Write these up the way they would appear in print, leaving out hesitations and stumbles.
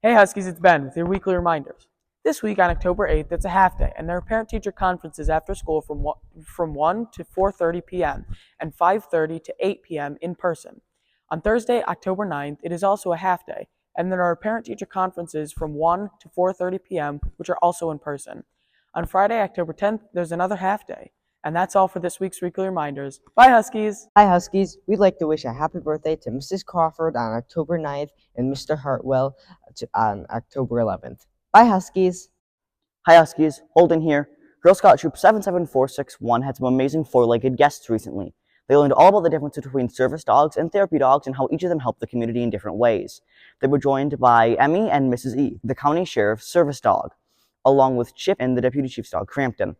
Hey Huskies, it's Ben with your weekly reminders. This week on October 8th, it's a half day, and there are parent-teacher conferences after school from 1 to 4:30 p.m. and 5:30 to 8 p.m. in person. On Thursday, October 9th, it is also a half day, and there are parent-teacher conferences from 1 to 4:30 p.m., which are also in person. On Friday, October 10th, there's another half day. And that's all for this week's weekly reminders. Bye, Huskies! Hi Huskies, we'd like to wish a happy birthday to Mrs. Crawford on October 9th and Mr. Hartwell on October 11th. Bye Huskies! Hi Huskies, Holden here. Girl Scout Troop 77461 had some amazing four-legged guests recently. They learned all about the difference between service dogs and therapy dogs and how each of them help the community in different ways. They were joined by Emmy and Mrs. E, the county sheriff's service dog, along with Chip and the deputy chief's dog, Crampton.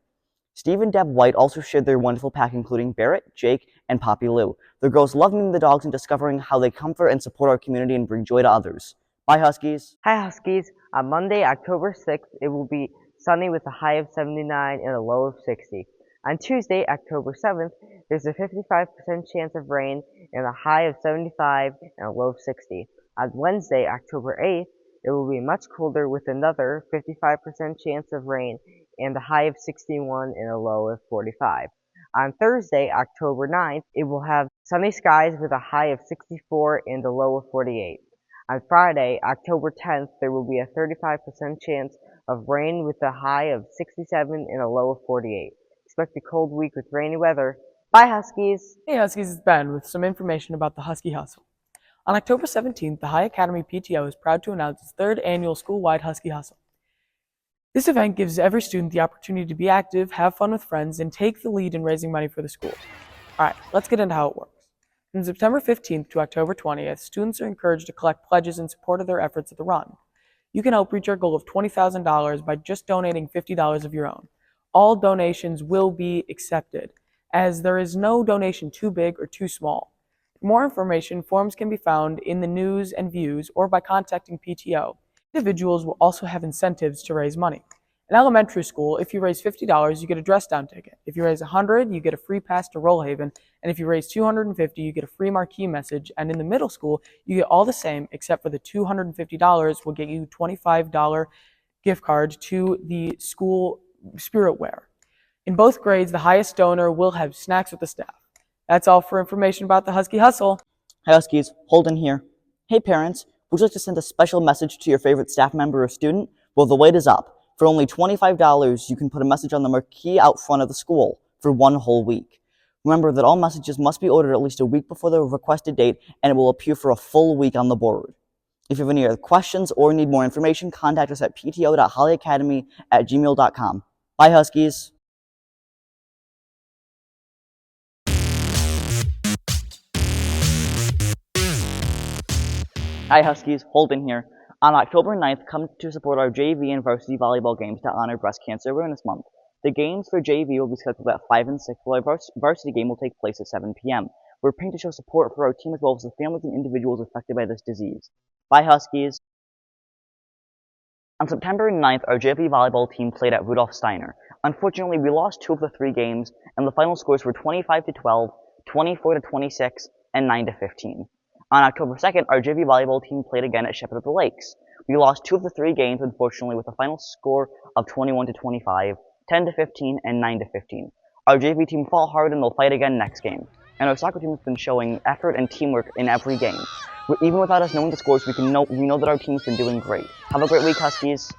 Steve and Deb White also shared their wonderful pack, including Barrett, Jake, and Poppy Lou. The girls love meeting the dogs and discovering how they comfort and support our community and bring joy to others. Bye, Huskies. Hi Huskies, on Monday, October 6th, it will be sunny with a high of 79 and a low of 60. On Tuesday, October 7th, there's a 55% chance of rain and a high of 75 and a low of 60. On Wednesday, October 8th, it will be much colder with another 55% chance of rain and a high of 61 and a low of 45. On Thursday, October 9th, it will have sunny skies with a high of 64 and a low of 48. On Friday, October 10th, there will be a 35% chance of rain with a high of 67 and a low of 48. Expect a cold week with rainy weather. Bye, Huskies! Hey Huskies, it's Ben with some information about the Husky Hustle. On October 17th, the High Academy PTO is proud to announce its third annual school-wide Husky Hustle. This event gives every student the opportunity to be active, have fun with friends, and take the lead in raising money for the school. Alright, let's get into how it works. From September 15th to October 20th, students are encouraged to collect pledges in support of their efforts at the run. You can help reach our goal of $20,000 by just donating $50 of your own. All donations will be accepted, as there is no donation too big or too small. For more information, forms can be found in the news and views or by contacting PTO. Individuals will also have incentives to raise money. In elementary school, if you raise $50, you get a dress down ticket. If you raise $100, you get a free pass to Rollhaven. And if you raise $250, you get a free Marquee message. And in the middle school, you get all the same, except for the $250 will get you a $25 gift card to the school Spirit Wear. In both grades, the highest donor will have snacks with the staff. That's all for information about the Husky Hustle. Hi Huskies, Holden here. Hey parents, would you like to send a special message to your favorite staff member or student? Well, the wait is up. For only $25, you can put a message on the marquee out front of the school for one whole week. Remember that all messages must be ordered at least a week before the requested date, and it will appear for a full week on the board. If you have any other questions or need more information, contact us at pto.hollyacademy@gmail.com. Bye, Huskies. Hi Huskies, Holden here. On October 9th, come to support our JV and varsity volleyball games to honor Breast Cancer Awareness Month. The games for JV will be scheduled at 5 and 6, while our varsity game will take place at 7 p.m. We're praying to show support for our team as well as the families and individuals affected by this disease. Bye Huskies! On September 9th, our JV volleyball team played at Rudolph Steiner. Unfortunately, we lost 2 of the 3 games, and the final scores were 25-12, 24-26, and 9-15. On October 2nd, our JV volleyball team played again at Shepherd of the Lakes. We lost 2 of the 3 games, unfortunately, with a final score of 21-25, 10-15, and 9-15. Our JV team fought hard and they'll fight again next game. And our soccer team has been showing effort and teamwork in every game. Even without us knowing the scores, we know that our team's been doing great. Have a great week, Huskies.